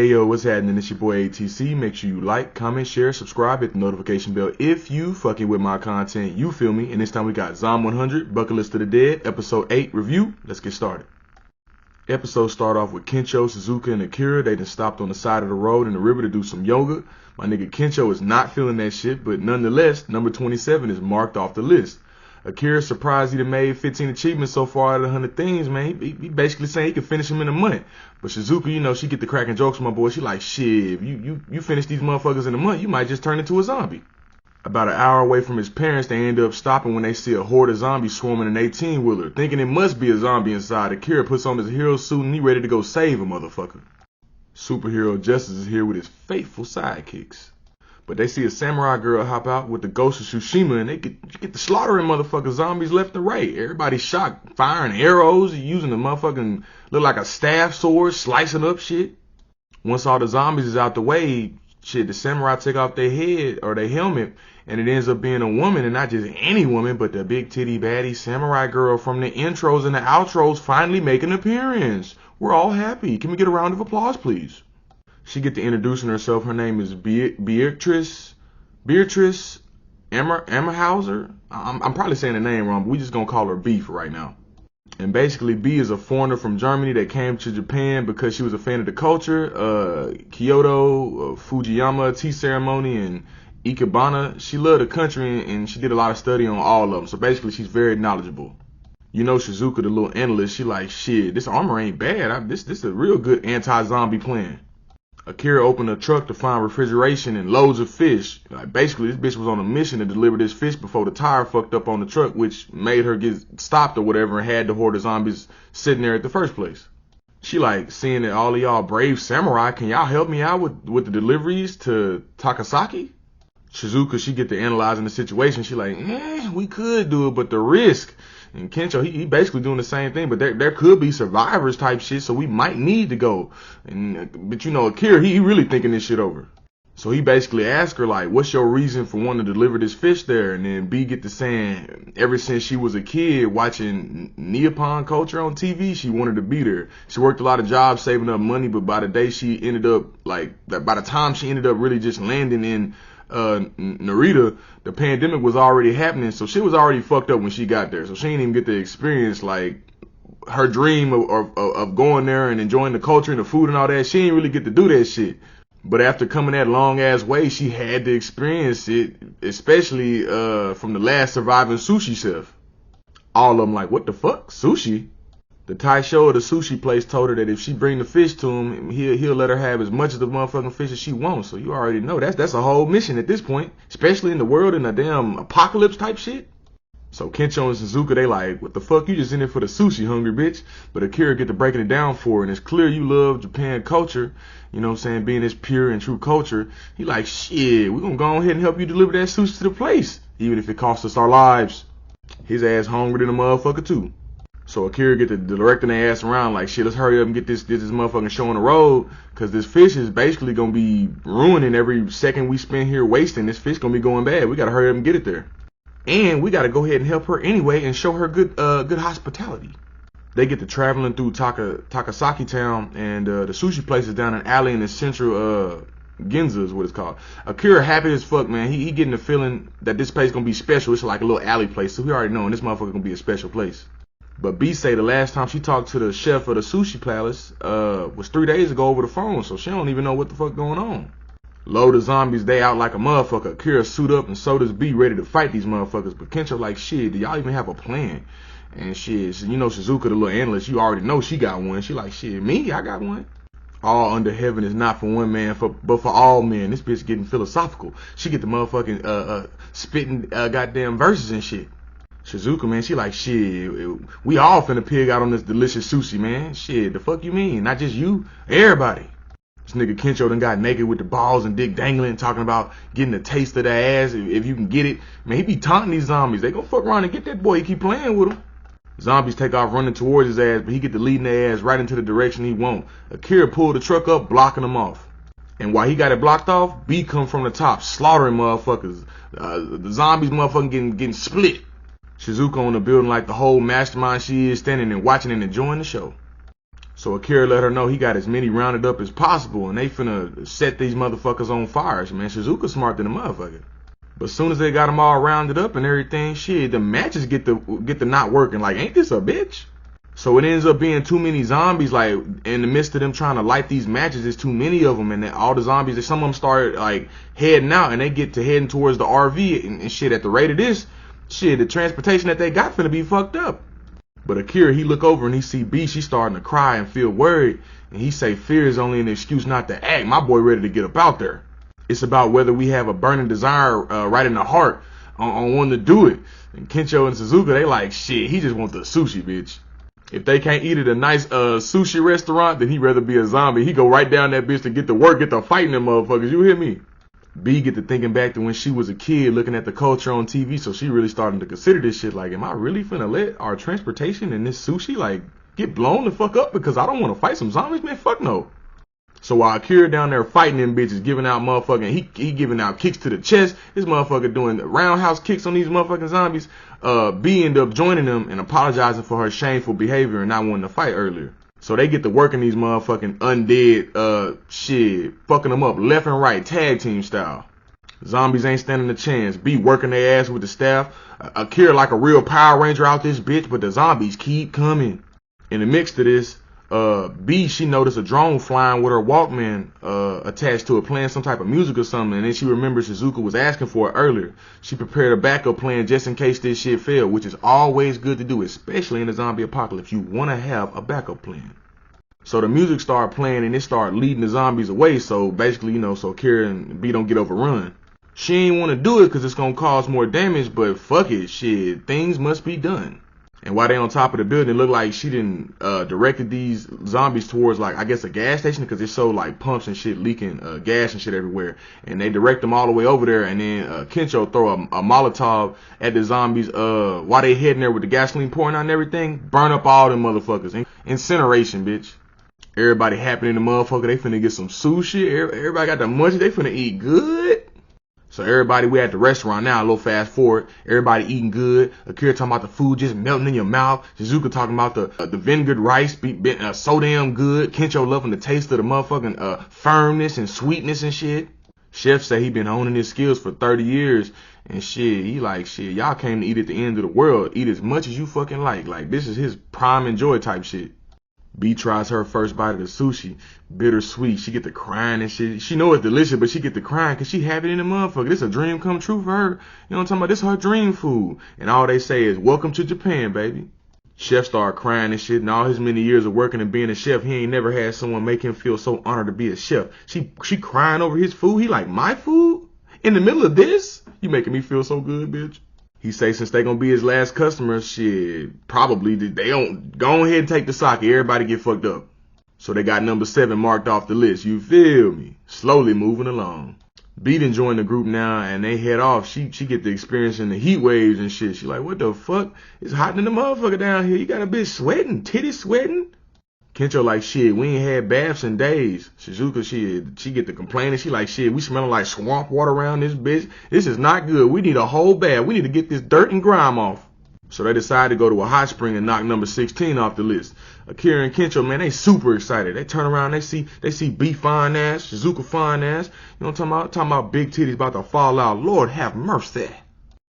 Hey yo, what's happening? It's your boy ATC. Make sure you like, comment, share, subscribe, hit the notification bell if you fucking with my content. You feel me? And this time we got Zom 100, Bucket List of the Dead, episode 8 review. Let's get started. Episode start off with Kencho, Suzuka, and Akira. They done stopped on the side of the road in the river to do some yoga. My nigga Kencho is not feeling that shit, but nonetheless, number 27 is marked off the list. Akira surprised he done made 15 achievements so far out of 100 things, man. He basically saying he can finish them in a month. But Shizuka, you know, she get the cracking jokes from my boy. She like, shit, if you finish these motherfuckers in a month, you might just turn into a zombie. About an hour away from his parents, they end up stopping when they see a horde of zombies swarming an 18-wheeler. Thinking it must be a zombie inside, Akira puts on his hero suit and he ready to go save a motherfucker. Superhero Justice is here with his faithful sidekicks. But they see a samurai girl hop out with the ghost of Tsushima and they get the slaughtering motherfucking zombies left and right. Everybody's shocked, firing arrows, using the motherfucking, look like a staff sword, slicing up shit. Once all the zombies is out the way, shit, the samurai take off their head or their helmet and it ends up being a woman, and not just any woman, but the big titty baddie samurai girl from the intros and the outros finally make an appearance. We're all happy. Can we get a round of applause, please? She get to introducing herself. Her name is Beatrice Emmerhauser. I'm probably saying the name wrong, but we just gonna call her B for right now. And basically, B is a foreigner from Germany that came to Japan because she was a fan of the culture, Kyoto, Fujiyama, tea ceremony, and Ikebana. She loved the country and she did a lot of study on all of them. So basically, she's very knowledgeable. You know, Shizuka, the little analyst, she like, shit, this armor ain't bad. This is a real good anti-zombie plan. Akira opened a truck to find refrigeration and loads of fish. Like, basically, this bitch was on a mission to deliver this fish before the tire fucked up on the truck, which made her get stopped or whatever and had the horde of zombies sitting there at the first place. She like, seeing that all of y'all brave samurai, can y'all help me out with the deliveries to Takasaki? Shizuka, she get to analyzing the situation. She like, we could do it, but the risk. And Kencho, he basically doing the same thing, but there could be survivors type shit, so we might need to go. But you know, Akira, he really thinking this shit over. So he basically asked her, like, what's your reason for wanting to deliver this fish there? And then B get to saying, ever since she was a kid watching Nippon culture on TV, she wanted to be there. She worked a lot of jobs saving up money, but by the time she ended up really just landing in Narita, the pandemic was already happening, so shit was already fucked up when she got there. So she didn't even get to experience like her dream of going there and enjoying the culture and the food and all that. She didn't really get to do that shit. But after coming that long ass way, she had to experience it, especially from the last surviving sushi chef. All of them like, what the fuck, sushi? The Taisho of the sushi place told her that if she bring the fish to him, he'll let her have as much of the motherfucking fish as she wants. So you already know that's a whole mission at this point, especially in the world in a damn apocalypse type shit. So Kencho and Suzuka, they like, what the fuck, you just in there for the sushi, hungry bitch? But Akira get to breaking it down for her, and it's clear you love Japan culture, you know what I'm saying, being this pure and true culture. He like, shit, we gonna go ahead and help you deliver that sushi to the place, even if it costs us our lives. His ass hungry than a motherfucker too. So Akira get to directing their ass around like, shit, let's hurry up and get this motherfucking show on the road, cause this fish is basically gonna be ruining every second we spend here wasting. This fish gonna be going bad. We gotta hurry up and get it there. And we gotta go ahead and help her anyway and show her good hospitality. They get to traveling through Takasaki town, and the sushi place is down an alley in the central Ginza is what it's called. Akira happy as fuck, man. He getting the feeling that this place gonna be special. It's like a little alley place, so we already know this motherfucker gonna be a special place. But B say the last time she talked to the chef of the sushi palace was 3 days ago over the phone, so she don't even know what the fuck going on. Load of zombies, they out like a motherfucker. Akira suit up and so does B, ready to fight these motherfuckers. But Kencho like, shit, do y'all even have a plan? And shit, so you know Shizuka, the little analyst, you already know she got one. She like, shit, me? I got one? All under heaven is not for one man, but for all men. This bitch getting philosophical. She get the motherfucking spitting goddamn verses and shit. Shizuka, man, she like, shit, we all finna pig out on this delicious sushi, man. Shit, the fuck you mean? Not just you, everybody. This nigga Kencho done got naked with the balls and dick dangling, talking about getting a taste of the ass if you can get it. Man, he be taunting these zombies. They gonna fuck around and get that boy. He keep playing with him. Zombies take off running towards his ass, but he get to leading their ass right into the direction he want. Akira pulled the truck up, blocking them off. And while he got it blocked off, B come from the top, slaughtering motherfuckers. The zombies motherfucking getting split. Shizuka on the building like the whole mastermind she is, standing and watching and enjoying the show. So Akira let her know he got as many rounded up as possible, and they finna set these motherfuckers on fire. Man, Shizuka smart than a motherfucker. But as soon as they got them all rounded up and everything, shit, the matches get to not working. Like, ain't this a bitch? So it ends up being too many zombies. Like, in the midst of them trying to light these matches, there's too many of them, and then all the zombies, some of them start like heading out, and they get to heading towards the RV and shit. At the rate of this, shit, the transportation that they got finna be fucked up. But Akira, he look over and he see B, she starting to cry and feel worried, and he say fear is only an excuse not to act. My boy ready to get up out there. It's about whether we have a burning desire right in the heart on wanting to do it. And Kencho and Shizuka, they like, shit, he just want the sushi, bitch. If they can't eat at a nice sushi restaurant, then he'd rather be a zombie. He go right down that bitch to get to work, get to fighting them motherfuckers. You hear me? B get to thinking back to when she was a kid looking at the culture on TV, so she really starting to consider this shit. Like, am I really finna let our transportation and this sushi, like, get blown the fuck up because I don't want to fight some zombies? Man, fuck no. So while Akira down there fighting them bitches, giving out motherfucking, he giving out kicks to the chest, this motherfucker doing the roundhouse kicks on these motherfucking zombies, B ended up joining them and apologizing for her shameful behavior and not wanting to fight earlier. So they get to working these motherfucking undead, shit, fucking them up left and right, tag team style. Zombies ain't standing a chance. B working their ass with the staff. Akira like a real Power Ranger out this bitch, but the zombies keep coming. In the mix to this, B, she noticed a drone flying with her Walkman attached to it, playing some type of music or something, and then she remembers Shizuka was asking for it earlier. She prepared a backup plan just in case this shit failed, which is always good to do, especially in a zombie apocalypse. You want to have a backup plan. So the music started playing and it started leading the zombies away, so basically, so Kira and B don't get overrun. She ain't want to do it because it's going to cause more damage, but fuck it, shit, things must be done. And while they on top of the building, it looked like she didn't directed these zombies towards, like, I guess a gas station, because it showed like pumps and shit leaking gas and shit everywhere. And they direct them all the way over there, and then Kencho throw a Molotov at the zombies while they heading there with the gasoline pouring out and everything. Burn up all them motherfuckers. Incineration, bitch. Everybody happy in the motherfucker. They finna get some sushi. Everybody got the munchies. They finna eat good. So everybody, we at the restaurant now, a little fast forward. Everybody eating good. Akira talking about the food just melting in your mouth. Shizuka talking about the vinegared rice being so damn good. Kencho loving the taste of the motherfucking firmness and sweetness and shit. Chef say he been honing his skills for 30 years. And shit, he like, shit, y'all came to eat at the end of the world. Eat as much as you fucking like. Like, this is his prime enjoy type shit. B tries her first bite of the sushi, bittersweet. She get the crying and shit. She know it's delicious, but she get the crying because she happy in the motherfucker. This a dream come true for her. You know what I'm talking about? This her dream food. And all they say is, welcome to Japan, baby. Chef started crying and shit. And all his many years of working and being a chef, he ain't never had someone make him feel so honored to be a chef. She crying over his food. He like, my food? In the middle of this? You making me feel so good, bitch. He say since they gonna be his last customers, shit, probably they don't go ahead and take the sake. Everybody get fucked up. So they got number 7 marked off the list. You feel me? Slowly moving along. B done join the group now and they head off. She get the experience in the heat waves and shit. She like, what the fuck? It's hot in the motherfucker down here. You got a bitch sweating, titty sweating. Kencho like, shit, we ain't had baths in days. Shizuka, she get the complaining. She like, shit, we smelling like swamp water around this bitch. This is not good. We need a whole bath. We need to get this dirt and grime off. So they decide to go to a hot spring and knock number 16 off the list. Akira and Kencho, man, they super excited. They turn around, they see B fine ass, Shizuka fine ass. You know what I'm talking about? Talking about big titties about to fall out. Lord have mercy.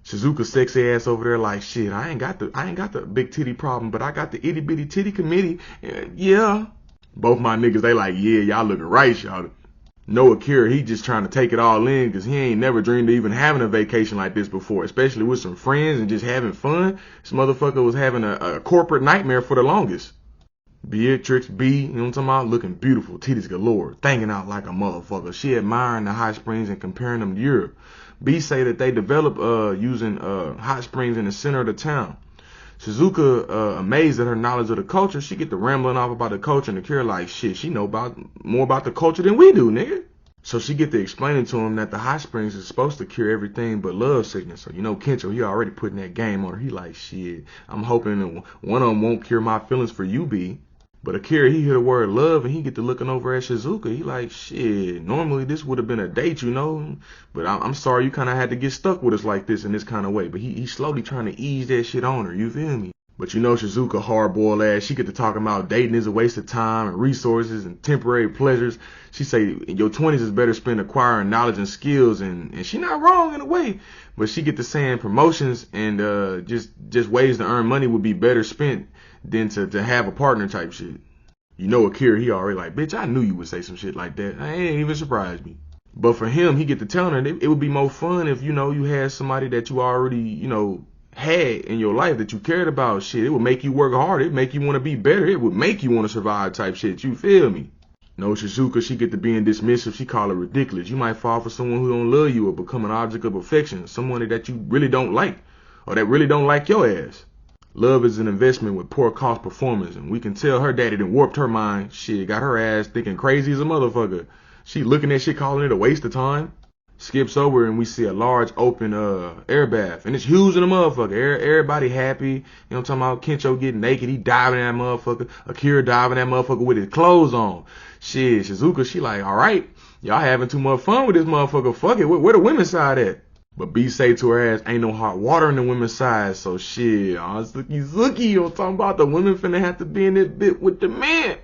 Shizuka sexy ass over there like, shit, I ain't got the big titty problem, but I got the itty bitty titty committee. Yeah. Both my niggas, they like, yeah, y'all looking right, y'all. No Akira, he just trying to take it all in because he ain't never dreamed of even having a vacation like this before, especially with some friends and just having fun. This motherfucker was having a corporate nightmare for the longest. Beatrix B, you know what I'm talking about? Looking beautiful, titties galore, thanking out like a motherfucker. She admiring the hot springs and comparing them to Europe. B say that they develop using hot springs in the center of the town. Shizuka, amazed at her knowledge of the culture, she get to rambling off about the culture, and Akira like, shit, she know more about the culture than we do, nigga. So she get to explaining to him that the hot springs is supposed to cure everything but love sickness. So Kencho, he already putting that game on her. He like, shit, I'm hoping that one of them won't cure my feelings for you, B. But Akira, he hear the word love and he get to looking over at Shizuka. He like, shit, normally this would have been a date, but I'm sorry you kind of had to get stuck with us like this in this kind of way. But he slowly trying to ease that shit on her, you feel me? But you know Shizuka hard-boiled ass, she get to talking about dating is a waste of time and resources and temporary pleasures. She say in your 20s is better spent acquiring knowledge and skills, and she not wrong in a way. But she get to saying promotions and just ways to earn money would be better spent than to have a partner type shit. You know Akira, he already like, bitch, I knew you would say some shit like that. It ain't even surprised me. But for him, he get to telling her it would be more fun if, you had somebody that you already, had in your life that you cared about. Shit, it would make you work harder. It would make you want to be better. It would make you want to survive type shit. You feel me? No, Shizuka, she get to being dismissive. She call it ridiculous. You might fall for someone who don't love you or become an object of affection. Someone that you really don't like or that really don't like your ass. Love is an investment with poor cost performance, and we can tell her daddy done warped her mind. Shit, got her ass thinking crazy as a motherfucker. She looking at shit, calling it a waste of time. Skips over and we see a large open air bath, and it's huge in the motherfucker. Everybody happy. You know what I'm talking about? Kencho getting naked, he diving in that motherfucker. Akira diving in that motherfucker with his clothes on. Shit, Shizuka, she like, all right, y'all having too much fun with this motherfucker. Fuck it, where the women's side at? But B say to her ass, ain't no hot water in the women's side, so shit, Zuki, you know what I'm talking about? The women finna have to be in this bit with the man.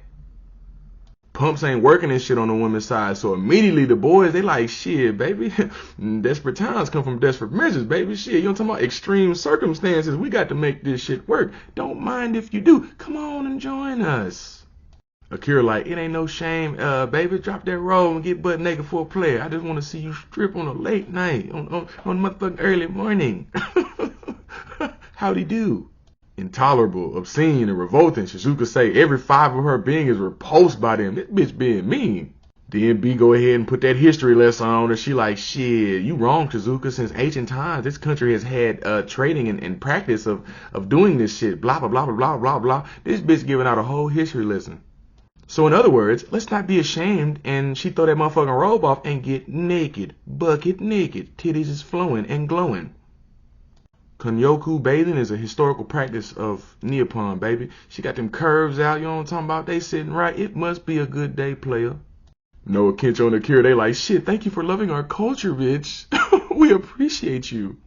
Pumps ain't working and shit on the women's side, so immediately the boys, they like, shit, baby, desperate times come from desperate measures, baby, shit, you know what I'm talking about? Extreme circumstances, we got to make this shit work. Don't mind if you do. Come on and join us. Akira like, it ain't no shame, baby, drop that roll and get butt naked for a player. I just want to see you strip on a late night, on motherfucking early morning. Howdy do. Intolerable, obscene, and revolting. Shizuka say every fiber of her being is repulsed by them. This bitch being mean. Then B go ahead and put that history lesson on her. She like, shit, you wrong, Shizuka. Since ancient times, this country has had trading and practice of doing this shit. Blah, blah, blah, blah, blah, blah, blah. This bitch giving out a whole history lesson. So in other words, let's not be ashamed and she throw that motherfucking robe off and get naked. Bucket naked. Titties is flowing and glowing. Konyoku bathing is a historical practice of Nippon, baby. She got them curves out, you know what I'm talking about? They sitting right. It must be a good day, player. Noah, Kencho, and Akira, they like, shit, thank you for loving our culture, bitch. We appreciate you.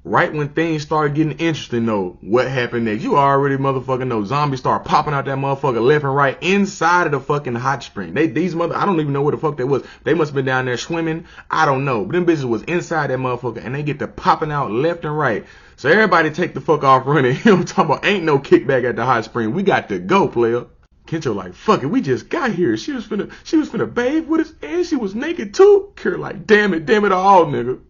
Right when things started getting interesting, though, what happened next? You already motherfucking know. Zombies start popping out that motherfucker left and right inside of the fucking hot spring. I don't even know where the fuck that was. They must have been down there swimming. I don't know. But them bitches was inside that motherfucker, and they get to popping out left and right. So everybody take the fuck off running. You know what I'm talking about? Ain't no kickback at the hot spring. We got to go, player. Kencho like, fuck it, we just got here. She was finna bathe with us, and she was naked too. Kira like, damn it all, nigga.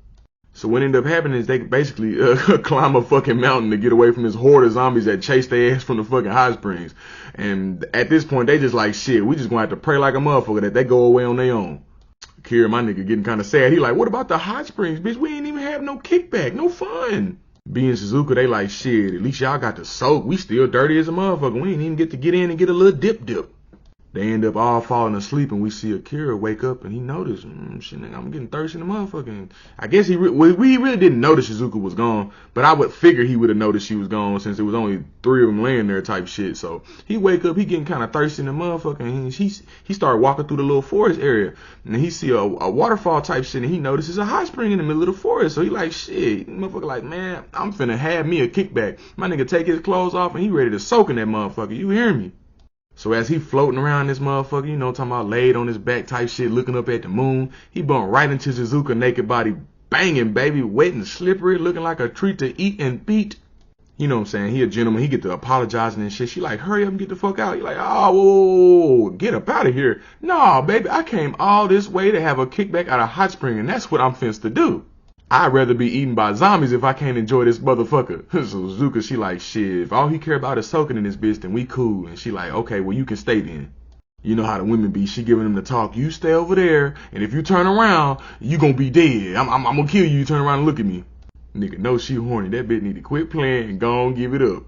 So what ended up happening is they basically climb a fucking mountain to get away from this horde of zombies that chase their ass from the fucking hot springs. And at this point, they just like, shit, we just gonna have to pray like a motherfucker that they go away on their own. Kira, my nigga, getting kind of sad. He like, what about the hot springs, bitch? We ain't even have no kickback, no fun. B and Shizuka, they like, shit, at least y'all got to soak. We still dirty as a motherfucker. We ain't even get to get in and get a little dip. They end up all falling asleep, and we see Akira wake up, and he noticed, shit, nigga, I'm getting thirsty in the motherfucker. I guess we really didn't notice Shizuka was gone, but I would figure he would have noticed she was gone since there was only 3 of them laying there type shit. So he wake up, he getting kind of thirsty in the motherfucker, and he started walking through the little forest area, and he see a waterfall type shit, and he notices a hot spring in the middle of the forest. So he like, shit, motherfucker like, man, I'm finna have me a kickback. My nigga take his clothes off, and he ready to soak in that motherfucker. You hear me? So as he floating around this motherfucker, you know, talking about laid on his back type shit, looking up at the moon, he bumped right into Shizuka naked body, banging, baby, wet and slippery, looking like a treat to eat and beat. You know what I'm saying? He a gentleman. He get to apologizing and shit. She like, hurry up and get the fuck out. He like, oh, whoa, get up out of here. Nah, baby, I came all this way to have a kickback out of hot spring, and that's what I'm finna to do. I'd rather be eaten by zombies if I can't enjoy this motherfucker. So Zuka, she like, shit, if all he care about is soaking in this bitch, then we cool. And she like, okay, well, you can stay then. You know how the women be. She giving them the talk. You stay over there, and if you turn around, you gonna be dead. I'm gonna kill you. You turn around and look at me. Nigga, no, she horny. That bitch need to quit playing and go on give it up.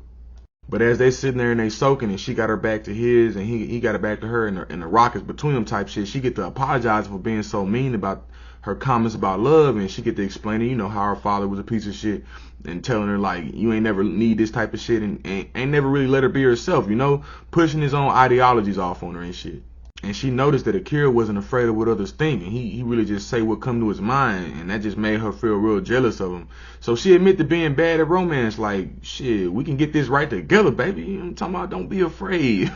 But as they sitting there and they soaking, and she got her back to his, and he got her back to her, and the rock is between them type shit, she get to apologize for being so mean about her comments about love, and she get to explaining, you know, how her father was a piece of shit, and telling her like, you ain't never need this type of shit, and ain't never really let her be herself, you know, pushing his own ideologies off on her and shit. And she noticed that Akira wasn't afraid of what others think, and he really just say what come to his mind, and that just made her feel real jealous of him. So she admitted to being bad at romance, like, shit, we can get this right together, baby. You know what I'm talking about? Don't be afraid.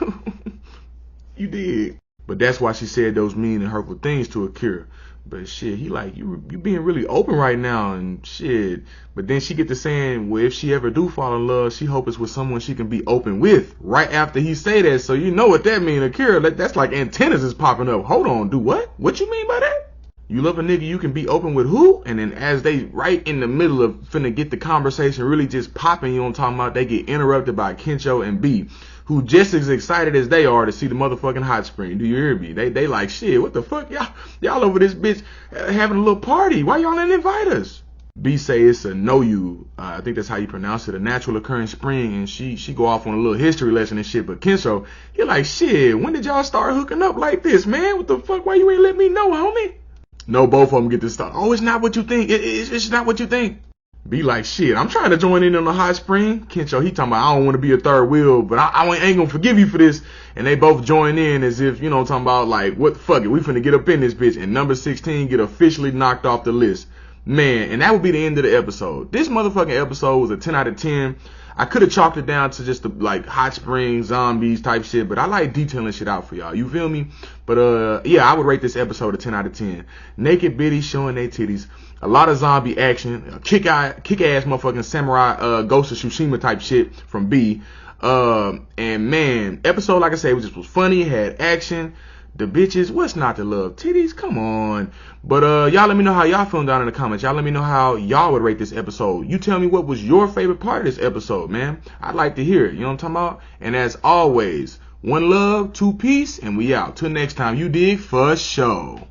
You did. But that's why she said those mean and hurtful things to Akira. But shit, he like, you being really open right now and shit. But then she get to saying, well, if she ever do fall in love, she hope it's with someone she can be open with right after he say that. So you know what that mean, Akira. That's like antennas is popping up. Hold on, do what? What you mean by that? You love a nigga you can be open with who? And then as they right in the middle of finna get the conversation really just popping, you know what I'm talking about, they get interrupted by Kencho and B, who just as excited as they are to see the motherfucking hot spring. Do you hear me? They like, shit, what the fuck? Y'all over this bitch having a little party. Why y'all didn't invite us? B say it's a no you. I think that's how you pronounce it, a natural occurring spring. And she go off on a little history lesson and shit. But Kencho, he like, shit, when did y'all start hooking up like this, man? What the fuck? Why you ain't let me know, homie? No, both of them get this stuff. Oh, it's not what you think. It's not what you think. Be like, shit, I'm trying to join in on the hot spring. Kencho, he talking about, I don't want to be a third wheel, but I ain't gonna forgive you for this. And they both join in as if, you know, talking about like, what the fuck it, we finna get up in this bitch. And number 16 get officially knocked off the list. Man, and that would be the end of the episode. This motherfucking episode was a 10 out of 10. I could have chalked it down to just the, like, hot springs, zombies type shit, but I like detailing shit out for y'all. You feel me? But, yeah, I would rate this episode a 10 out of 10. Naked biddies showing their titties. A lot of zombie action. Kick-ass motherfucking samurai, Ghost of Tsushima type shit from B. And, man, episode, like I said, was funny, had action. The bitches, what's not to love? Titties, come on. But y'all let me know how y'all feeling down in the comments. Y'all let me know how y'all would rate this episode. You tell me what was your favorite part of this episode, man. I'd like to hear it. You know what I'm talking about? And as always, one love, two peace, and we out. Till next time, you dig? For sure.